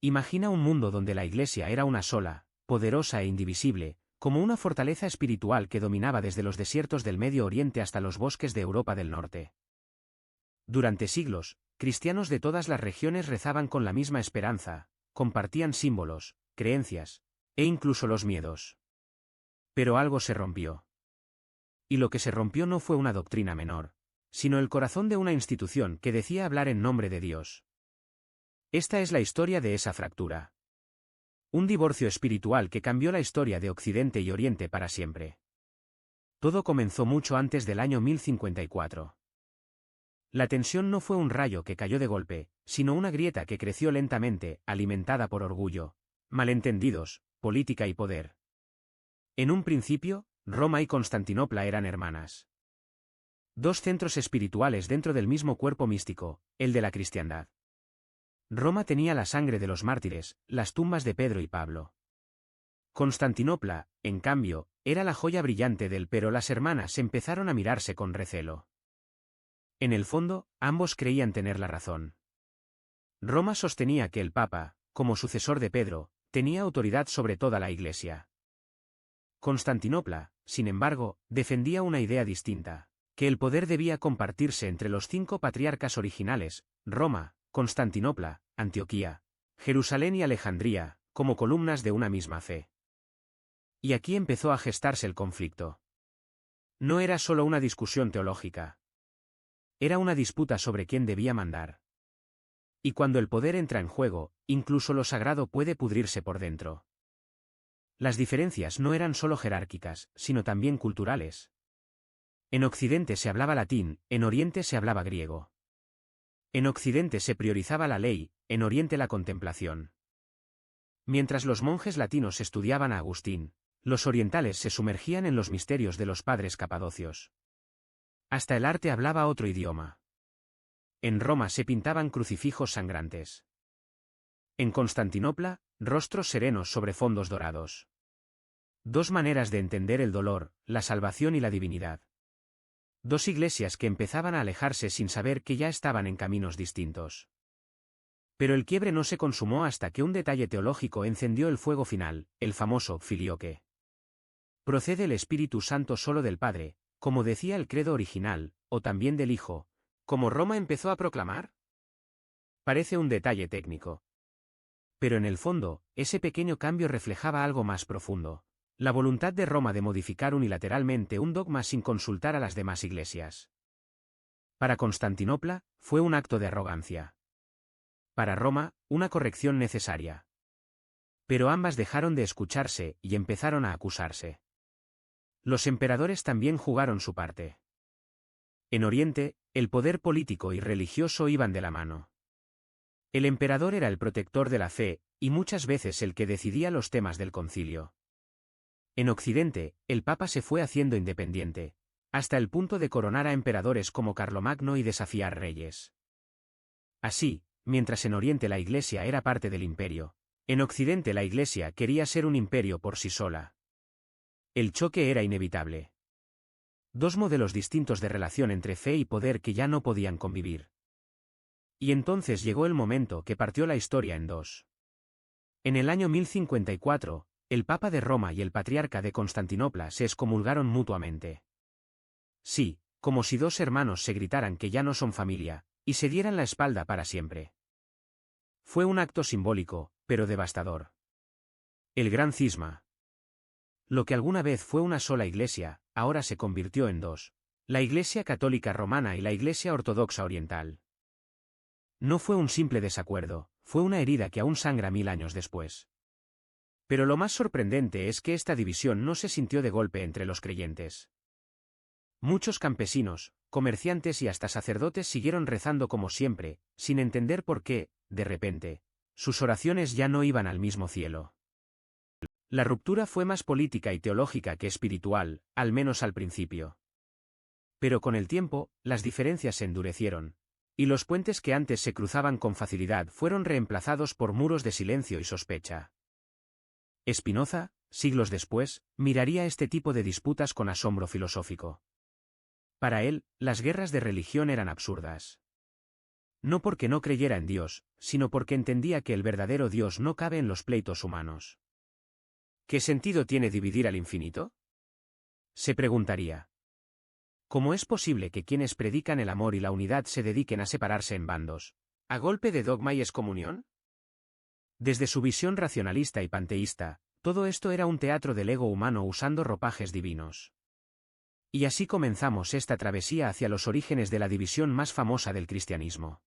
Imagina un mundo donde la Iglesia era una sola, poderosa e indivisible, como una fortaleza espiritual que dominaba desde los desiertos del Medio Oriente hasta los bosques de Europa del Norte. Durante siglos, cristianos de todas las regiones rezaban con la misma esperanza, compartían símbolos, creencias, e incluso los miedos. Pero algo se rompió. Y lo que se rompió no fue una doctrina menor, sino el corazón de una institución que decía hablar en nombre de Dios. Esta es la historia de esa fractura. Un divorcio espiritual que cambió la historia de Occidente y Oriente para siempre. Todo comenzó mucho antes del año 1054. La tensión no fue un rayo que cayó de golpe, sino una grieta que creció lentamente, alimentada por orgullo, malentendidos, política y poder. En un principio, Roma y Constantinopla eran hermanas. Dos centros espirituales dentro del mismo cuerpo místico, el de la cristiandad. Roma tenía la sangre de los mártires, las tumbas de Pedro y Pablo. Constantinopla, en cambio, era la joya brillante pero las hermanas empezaron a mirarse con recelo. En el fondo, ambos creían tener la razón. Roma sostenía que el Papa, como sucesor de Pedro, tenía autoridad sobre toda la Iglesia. Constantinopla, sin embargo, defendía una idea distinta, que el poder debía compartirse entre los 5 patriarcas originales, Roma, Constantinopla, Antioquía, Jerusalén y Alejandría, como columnas de una misma fe. Y aquí empezó a gestarse el conflicto. No era solo una discusión teológica. Era una disputa sobre quién debía mandar. Y cuando el poder entra en juego, incluso lo sagrado puede pudrirse por dentro. Las diferencias no eran solo jerárquicas, sino también culturales. En Occidente se hablaba latín, en Oriente se hablaba griego. En Occidente se priorizaba la ley, en Oriente la contemplación. Mientras los monjes latinos estudiaban a Agustín, los orientales se sumergían en los misterios de los padres capadocios. Hasta el arte hablaba otro idioma. En Roma se pintaban crucifijos sangrantes. En Constantinopla, rostros serenos sobre fondos dorados. Dos maneras de entender el dolor, la salvación y la divinidad. Dos iglesias que empezaban a alejarse sin saber que ya estaban en caminos distintos. Pero el quiebre no se consumó hasta que un detalle teológico encendió el fuego final, el famoso filioque. ¿Procede el Espíritu Santo solo del Padre, como decía el credo original, o también del Hijo, como Roma empezó a proclamar? Parece un detalle técnico. Pero en el fondo, ese pequeño cambio reflejaba algo más profundo. La voluntad de Roma de modificar unilateralmente un dogma sin consultar a las demás iglesias. Para Constantinopla, fue un acto de arrogancia. Para Roma, una corrección necesaria. Pero ambas dejaron de escucharse y empezaron a acusarse. Los emperadores también jugaron su parte. En Oriente, el poder político y religioso iban de la mano. El emperador era el protector de la fe, y muchas veces el que decidía los temas del concilio. En Occidente, el Papa se fue haciendo independiente, hasta el punto de coronar a emperadores como Carlomagno y desafiar reyes. Así, mientras en Oriente la Iglesia era parte del imperio, en Occidente la Iglesia quería ser un imperio por sí sola. El choque era inevitable. Dos modelos distintos de relación entre fe y poder que ya no podían convivir. Y entonces llegó el momento que partió la historia en dos. En el año 1054, el Papa de Roma y el Patriarca de Constantinopla se excomulgaron mutuamente. Sí, como si dos hermanos se gritaran que ya no son familia, y se dieran la espalda para siempre. Fue un acto simbólico, pero devastador. El gran cisma. Lo que alguna vez fue una sola iglesia, ahora se convirtió en dos: la Iglesia Católica Romana y la Iglesia Ortodoxa Oriental. No fue un simple desacuerdo, fue una herida que aún sangra 1000 años después. Pero lo más sorprendente es que esta división no se sintió de golpe entre los creyentes. Muchos campesinos, comerciantes y hasta sacerdotes siguieron rezando como siempre, sin entender por qué, de repente, sus oraciones ya no iban al mismo cielo. La ruptura fue más política y teológica que espiritual, al menos al principio. Pero con el tiempo, las diferencias se endurecieron, y los puentes que antes se cruzaban con facilidad fueron reemplazados por muros de silencio y sospecha. Spinoza, siglos después, miraría este tipo de disputas con asombro filosófico. Para él, las guerras de religión eran absurdas. No porque no creyera en Dios, sino porque entendía que el verdadero Dios no cabe en los pleitos humanos. ¿Qué sentido tiene dividir al infinito? Se preguntaría. ¿Cómo es posible que quienes predican el amor y la unidad se dediquen a separarse en bandos, a golpe de dogma y excomunión? Desde su visión racionalista y panteísta, todo esto era un teatro del ego humano usando ropajes divinos. Y así comenzamos esta travesía hacia los orígenes de la división más famosa del cristianismo.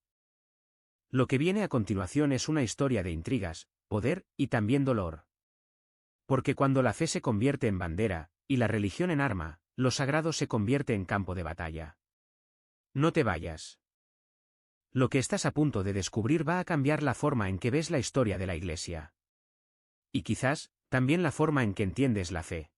Lo que viene a continuación es una historia de intrigas, poder y también dolor. Porque cuando la fe se convierte en bandera, y la religión en arma, lo sagrado se convierte en campo de batalla. No te vayas. Lo que estás a punto de descubrir va a cambiar la forma en que ves la historia de la Iglesia. Y quizás, también la forma en que entiendes la fe.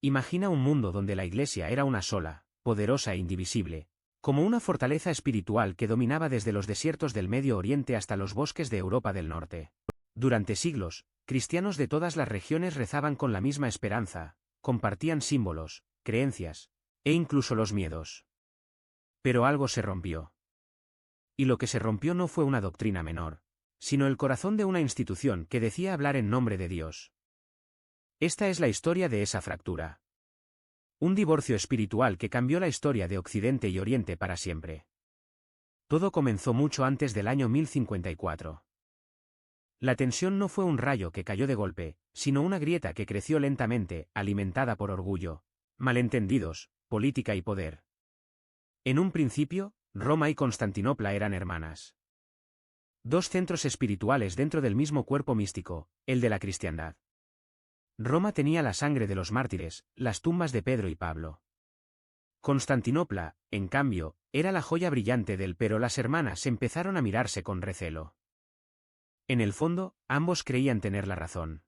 Imagina un mundo donde la Iglesia era una sola, poderosa e indivisible, como una fortaleza espiritual que dominaba desde los desiertos del Medio Oriente hasta los bosques de Europa del Norte. Durante siglos, cristianos de todas las regiones rezaban con la misma esperanza, compartían símbolos, creencias, e incluso los miedos. Pero algo se rompió. Y lo que se rompió no fue una doctrina menor, sino el corazón de una institución que decía hablar en nombre de Dios. Esta es la historia de esa fractura. Un divorcio espiritual que cambió la historia de Occidente y Oriente para siempre. Todo comenzó mucho antes del año 1054. La tensión no fue un rayo que cayó de golpe, sino una grieta que creció lentamente, alimentada por orgullo, malentendidos, política y poder. En un principio, Roma y Constantinopla eran hermanas. Dos centros espirituales dentro del mismo cuerpo místico, el de la cristiandad. Roma tenía la sangre de los mártires, las tumbas de Pedro y Pablo. Constantinopla, en cambio, era la joya brillante pero las hermanas empezaron a mirarse con recelo. En el fondo, ambos creían tener la razón.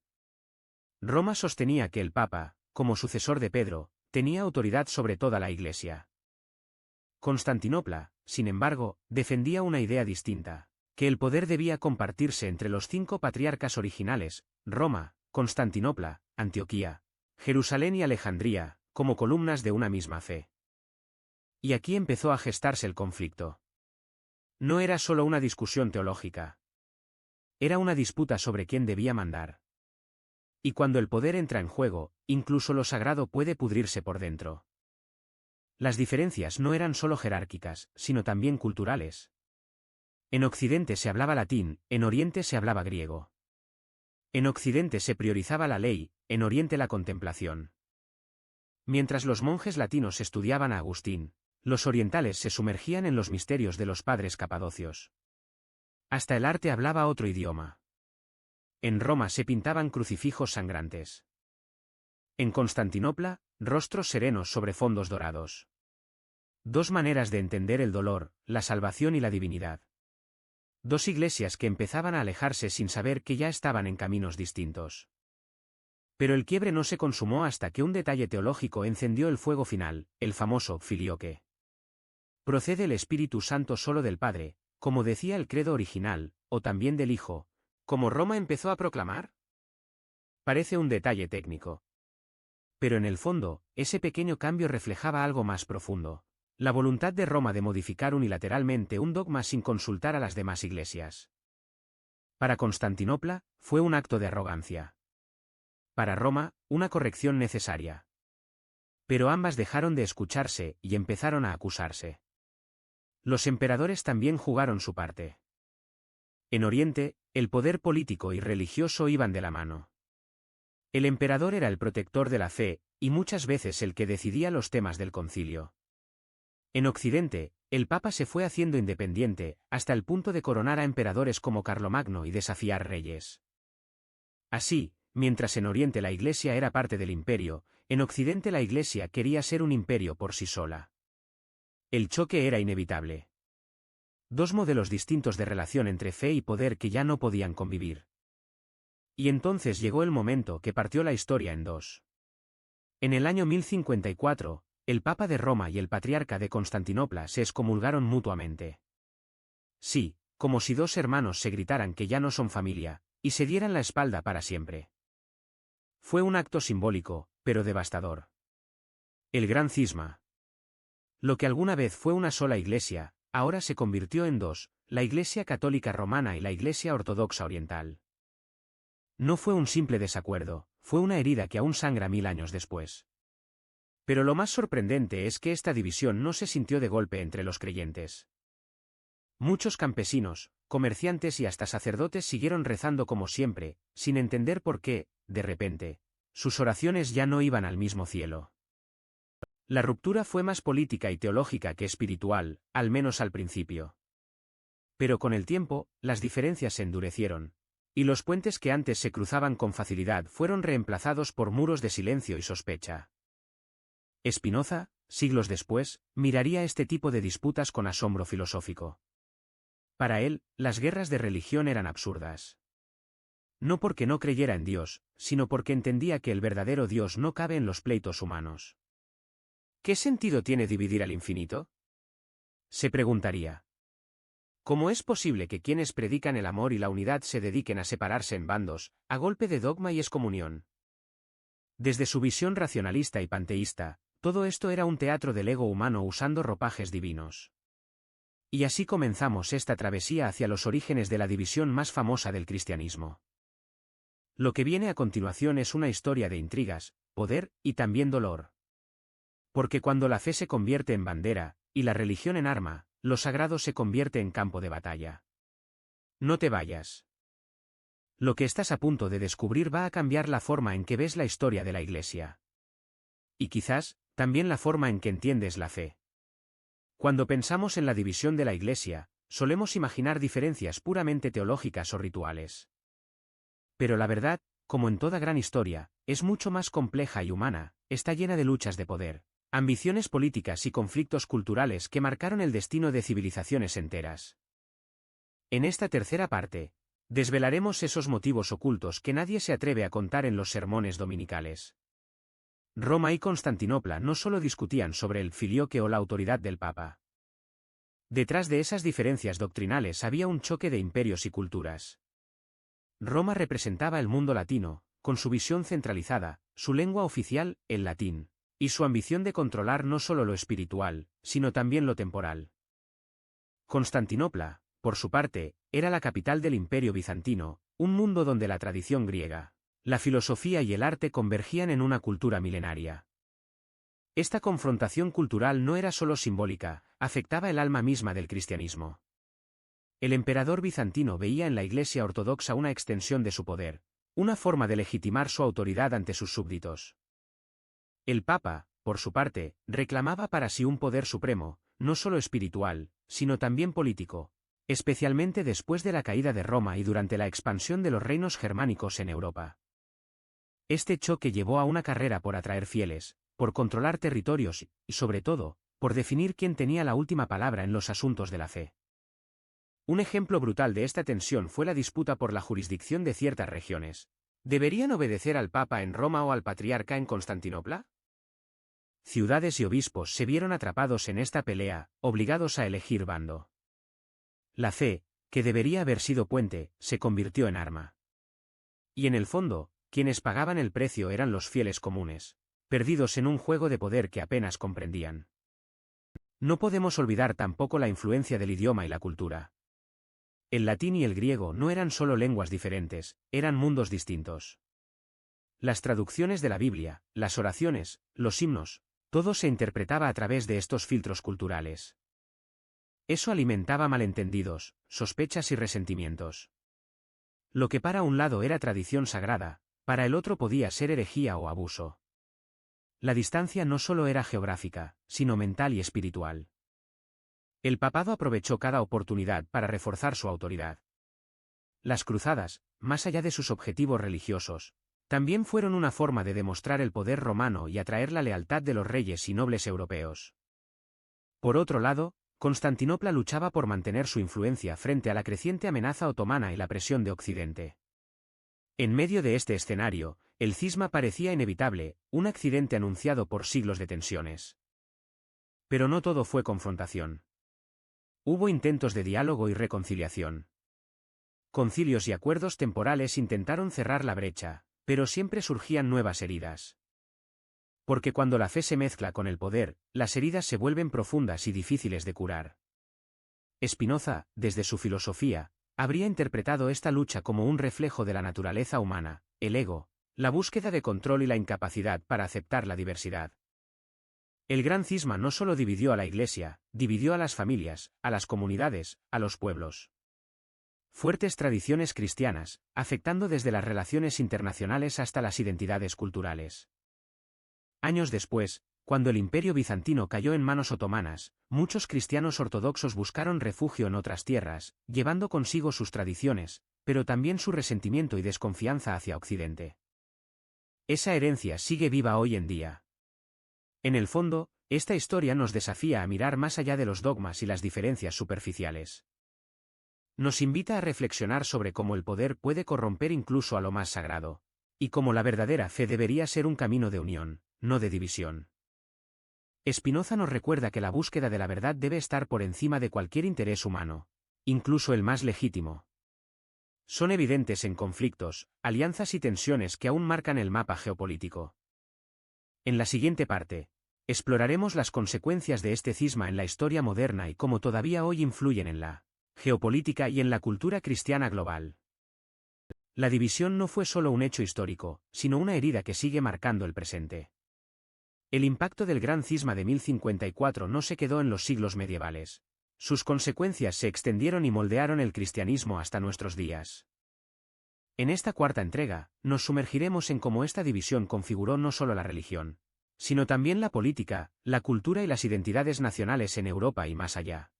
Roma sostenía que el Papa, como sucesor de Pedro, tenía autoridad sobre toda la Iglesia. Constantinopla, sin embargo, defendía una idea distinta, que el poder debía compartirse entre los 5 patriarcas originales, Roma, Constantinopla, Antioquía, Jerusalén y Alejandría, como columnas de una misma fe. Y aquí empezó a gestarse el conflicto. No era solo una discusión teológica. Era una disputa sobre quién debía mandar. Y cuando el poder entra en juego, incluso lo sagrado puede pudrirse por dentro. Las diferencias no eran solo jerárquicas, sino también culturales. En Occidente se hablaba latín, en Oriente se hablaba griego. En Occidente se priorizaba la ley, en Oriente la contemplación. Mientras los monjes latinos estudiaban a Agustín, los orientales se sumergían en los misterios de los padres capadocios. Hasta el arte hablaba otro idioma. En Roma se pintaban crucifijos sangrantes. En Constantinopla, rostros serenos sobre fondos dorados. Dos maneras de entender el dolor, la salvación y la divinidad. Dos iglesias que empezaban a alejarse sin saber que ya estaban en caminos distintos. Pero el quiebre no se consumó hasta que un detalle teológico encendió el fuego final, el famoso filioque. ¿Procede el Espíritu Santo solo del Padre, como decía el credo original, o también del Hijo, como Roma empezó a proclamar? Parece un detalle técnico. Pero en el fondo, ese pequeño cambio reflejaba algo más profundo. La voluntad de Roma de modificar unilateralmente un dogma sin consultar a las demás iglesias. Para Constantinopla, fue un acto de arrogancia. Para Roma, una corrección necesaria. Pero ambas dejaron de escucharse y empezaron a acusarse. Los emperadores también jugaron su parte. En Oriente, el poder político y religioso iban de la mano. El emperador era el protector de la fe, y muchas veces el que decidía los temas del concilio. En Occidente, el Papa se fue haciendo independiente, hasta el punto de coronar a emperadores como Carlomagno y desafiar reyes. Así, mientras en Oriente la Iglesia era parte del imperio, en Occidente la Iglesia quería ser un imperio por sí sola. El choque era inevitable. Dos modelos distintos de relación entre fe y poder que ya no podían convivir. Y entonces llegó el momento que partió la historia en dos. En el año 1054, el Papa de Roma y el Patriarca de Constantinopla se excomulgaron mutuamente. Sí, como si dos hermanos se gritaran que ya no son familia, y se dieran la espalda para siempre. Fue un acto simbólico, pero devastador. El gran cisma. Lo que alguna vez fue una sola iglesia, ahora se convirtió en dos, la Iglesia Católica Romana y la Iglesia Ortodoxa Oriental. No fue un simple desacuerdo, fue una herida que aún sangra 1000 años después. Pero lo más sorprendente es que esta división no se sintió de golpe entre los creyentes. Muchos campesinos, comerciantes y hasta sacerdotes siguieron rezando como siempre, sin entender por qué, de repente, sus oraciones ya no iban al mismo cielo. La ruptura fue más política y teológica que espiritual, al menos al principio. Pero con el tiempo, las diferencias se endurecieron, y los puentes que antes se cruzaban con facilidad fueron reemplazados por muros de silencio y sospecha. Spinoza, siglos después, miraría este tipo de disputas con asombro filosófico. Para él, las guerras de religión eran absurdas. No porque no creyera en Dios, sino porque entendía que el verdadero Dios no cabe en los pleitos humanos. ¿Qué sentido tiene dividir al infinito?, se preguntaría. ¿Cómo es posible que quienes predican el amor y la unidad se dediquen a separarse en bandos, a golpe de dogma y excomunión? Desde su visión racionalista y panteísta, todo esto era un teatro del ego humano usando ropajes divinos. Y así comenzamos esta travesía hacia los orígenes de la división más famosa del cristianismo. Lo que viene a continuación es una historia de intrigas, poder y también dolor. Porque cuando la fe se convierte en bandera, y la religión en arma, lo sagrado se convierte en campo de batalla. No te vayas. Lo que estás a punto de descubrir va a cambiar la forma en que ves la historia de la Iglesia. Y quizás, también la forma en que entiendes la fe. Cuando pensamos en la división de la Iglesia, solemos imaginar diferencias puramente teológicas o rituales. Pero la verdad, como en toda gran historia, es mucho más compleja y humana, está llena de luchas de poder, ambiciones políticas y conflictos culturales que marcaron el destino de civilizaciones enteras. En esta tercera parte, desvelaremos esos motivos ocultos que nadie se atreve a contar en los sermones dominicales. Roma y Constantinopla no solo discutían sobre el filioque o la autoridad del Papa. Detrás de esas diferencias doctrinales había un choque de imperios y culturas. Roma representaba el mundo latino, con su visión centralizada, su lengua oficial, el latín, y su ambición de controlar no solo lo espiritual, sino también lo temporal. Constantinopla, por su parte, era la capital del Imperio bizantino, un mundo donde la tradición griega, la filosofía y el arte convergían en una cultura milenaria. Esta confrontación cultural no era solo simbólica, afectaba el alma misma del cristianismo. El emperador bizantino veía en la Iglesia ortodoxa una extensión de su poder, una forma de legitimar su autoridad ante sus súbditos. El Papa, por su parte, reclamaba para sí un poder supremo, no solo espiritual, sino también político, especialmente después de la caída de Roma y durante la expansión de los reinos germánicos en Europa. Este choque llevó a una carrera por atraer fieles, por controlar territorios y, sobre todo, por definir quién tenía la última palabra en los asuntos de la fe. Un ejemplo brutal de esta tensión fue la disputa por la jurisdicción de ciertas regiones. ¿Deberían obedecer al Papa en Roma o al Patriarca en Constantinopla? Ciudades y obispos se vieron atrapados en esta pelea, obligados a elegir bando. La fe, que debería haber sido puente, se convirtió en arma. Y en el fondo, quienes pagaban el precio eran los fieles comunes, perdidos en un juego de poder que apenas comprendían. No podemos olvidar tampoco la influencia del idioma y la cultura. El latín y el griego no eran solo lenguas diferentes, eran mundos distintos. Las traducciones de la Biblia, las oraciones, los himnos, todo se interpretaba a través de estos filtros culturales. Eso alimentaba malentendidos, sospechas y resentimientos. Lo que para un lado era tradición sagrada, para el otro podía ser herejía o abuso. La distancia no solo era geográfica, sino mental y espiritual. El papado aprovechó cada oportunidad para reforzar su autoridad. Las cruzadas, más allá de sus objetivos religiosos, también fueron una forma de demostrar el poder romano y atraer la lealtad de los reyes y nobles europeos. Por otro lado, Constantinopla luchaba por mantener su influencia frente a la creciente amenaza otomana y la presión de Occidente. En medio de este escenario, el cisma parecía inevitable, un accidente anunciado por siglos de tensiones. Pero no todo fue confrontación. Hubo intentos de diálogo y reconciliación. Concilios y acuerdos temporales intentaron cerrar la brecha, pero siempre surgían nuevas heridas. Porque cuando la fe se mezcla con el poder, las heridas se vuelven profundas y difíciles de curar. Spinoza, desde su filosofía, habría interpretado esta lucha como un reflejo de la naturaleza humana, el ego, la búsqueda de control y la incapacidad para aceptar la diversidad. El gran cisma no solo dividió a la Iglesia, dividió a las familias, a las comunidades, a los pueblos. Fuertes tradiciones cristianas, afectando desde las relaciones internacionales hasta las identidades culturales. Años después, cuando el Imperio bizantino cayó en manos otomanas, muchos cristianos ortodoxos buscaron refugio en otras tierras, llevando consigo sus tradiciones, pero también su resentimiento y desconfianza hacia Occidente. Esa herencia sigue viva hoy en día. En el fondo, esta historia nos desafía a mirar más allá de los dogmas y las diferencias superficiales. Nos invita a reflexionar sobre cómo el poder puede corromper incluso a lo más sagrado, y cómo la verdadera fe debería ser un camino de unión, no de división. Spinoza nos recuerda que la búsqueda de la verdad debe estar por encima de cualquier interés humano, incluso el más legítimo. Son evidentes en conflictos, alianzas y tensiones que aún marcan el mapa geopolítico. En la siguiente parte, exploraremos las consecuencias de este cisma en la historia moderna y cómo todavía hoy influyen en la geopolítica y en la cultura cristiana global. La división no fue solo un hecho histórico, sino una herida que sigue marcando el presente. El impacto del gran cisma de 1054 no se quedó en los siglos medievales. Sus consecuencias se extendieron y moldearon el cristianismo hasta nuestros días. En esta cuarta entrega, nos sumergiremos en cómo esta división configuró no solo la religión, sino también la política, la cultura y las identidades nacionales en Europa y más allá.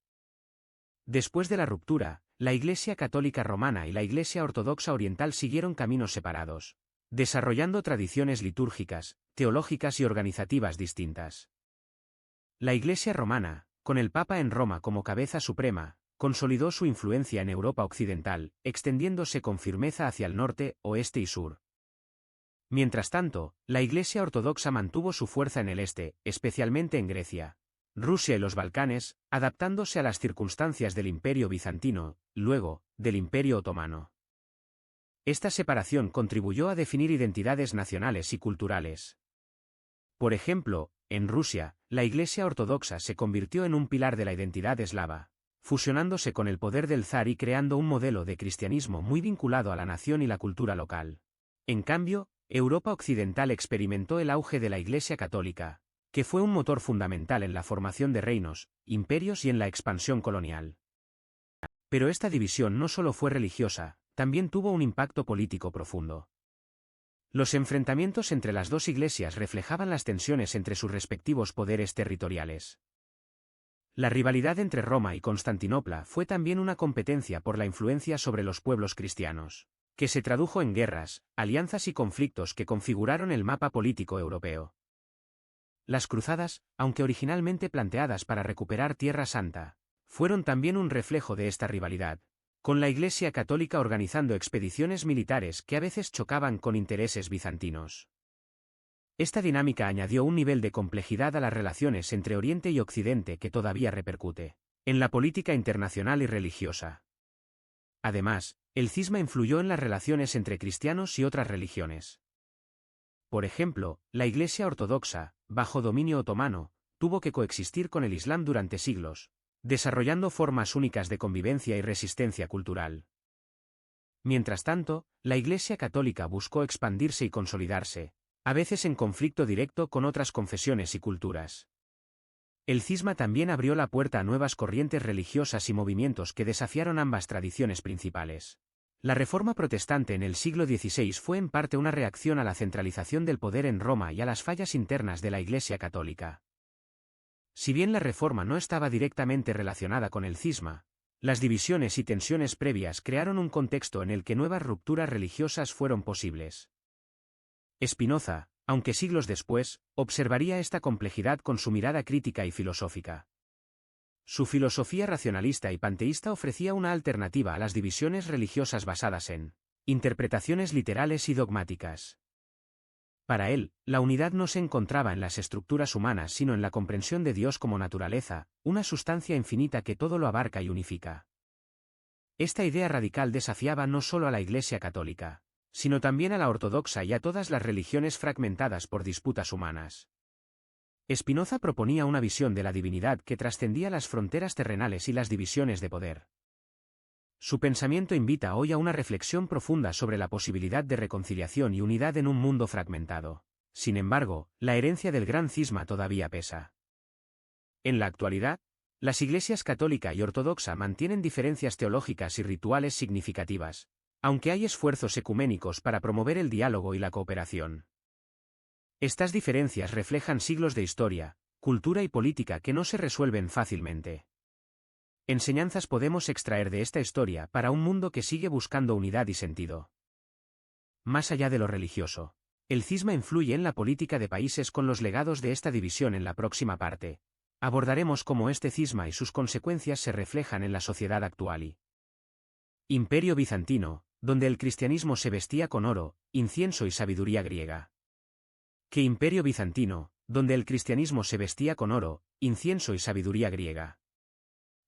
Después de la ruptura, la Iglesia Católica Romana y la Iglesia Ortodoxa Oriental siguieron caminos separados, desarrollando tradiciones litúrgicas, teológicas y organizativas distintas. La Iglesia Romana, con el Papa en Roma como cabeza suprema, consolidó su influencia en Europa occidental, extendiéndose con firmeza hacia el norte, oeste y sur. Mientras tanto, la Iglesia Ortodoxa mantuvo su fuerza en el este, especialmente en Grecia, Rusia y los Balcanes, adaptándose a las circunstancias del Imperio bizantino, luego, del Imperio otomano. Esta separación contribuyó a definir identidades nacionales y culturales. Por ejemplo, en Rusia, la Iglesia Ortodoxa se convirtió en un pilar de la identidad eslava, fusionándose con el poder del zar y creando un modelo de cristianismo muy vinculado a la nación y la cultura local. En cambio, Europa occidental experimentó el auge de la Iglesia católica, que fue un motor fundamental en la formación de reinos, imperios y en la expansión colonial. Pero esta división no solo fue religiosa, también tuvo un impacto político profundo. Los enfrentamientos entre las dos iglesias reflejaban las tensiones entre sus respectivos poderes territoriales. La rivalidad entre Roma y Constantinopla fue también una competencia por la influencia sobre los pueblos cristianos, que se tradujo en guerras, alianzas y conflictos que configuraron el mapa político europeo. Las cruzadas, aunque originalmente planteadas para recuperar Tierra Santa, fueron también un reflejo de esta rivalidad, con la Iglesia Católica organizando expediciones militares que a veces chocaban con intereses bizantinos. Esta dinámica añadió un nivel de complejidad a las relaciones entre Oriente y Occidente que todavía repercute en la política internacional y religiosa. Además, el cisma influyó en las relaciones entre cristianos y otras religiones. Por ejemplo, la Iglesia Ortodoxa, bajo dominio otomano, tuvo que coexistir con el Islam durante siglos, desarrollando formas únicas de convivencia y resistencia cultural. Mientras tanto, la Iglesia Católica buscó expandirse y consolidarse, a veces en conflicto directo con otras confesiones y culturas. El cisma también abrió la puerta a nuevas corrientes religiosas y movimientos que desafiaron ambas tradiciones principales. La Reforma protestante en el siglo XVI fue en parte una reacción a la centralización del poder en Roma y a las fallas internas de la Iglesia Católica. Si bien la Reforma no estaba directamente relacionada con el cisma, las divisiones y tensiones previas crearon un contexto en el que nuevas rupturas religiosas fueron posibles. Spinoza, aunque siglos después, observaría esta complejidad con su mirada crítica y filosófica. Su filosofía racionalista y panteísta ofrecía una alternativa a las divisiones religiosas basadas en interpretaciones literales y dogmáticas. Para él, la unidad no se encontraba en las estructuras humanas sino en la comprensión de Dios como naturaleza, una sustancia infinita que todo lo abarca y unifica. Esta idea radical desafiaba no solo a la Iglesia católica, sino también a la ortodoxa y a todas las religiones fragmentadas por disputas humanas. Spinoza proponía una visión de la divinidad que trascendía las fronteras terrenales y las divisiones de poder. Su pensamiento invita hoy a una reflexión profunda sobre la posibilidad de reconciliación y unidad en un mundo fragmentado. Sin embargo, la herencia del gran cisma todavía pesa. En la actualidad, las iglesias católica y ortodoxa mantienen diferencias teológicas y rituales significativas, aunque hay esfuerzos ecuménicos para promover el diálogo y la cooperación. Estas diferencias reflejan siglos de historia, cultura y política que no se resuelven fácilmente. Enseñanzas podemos extraer de esta historia para un mundo que sigue buscando unidad y sentido. Más allá de lo religioso, el cisma influye en la política de países con los legados de esta división en la próxima parte. Abordaremos cómo este cisma y sus consecuencias se reflejan en la sociedad actual. Imperio bizantino, donde el cristianismo se vestía con oro, incienso y sabiduría griega. ¿Qué imperio bizantino, donde el cristianismo se vestía con oro, incienso y sabiduría griega?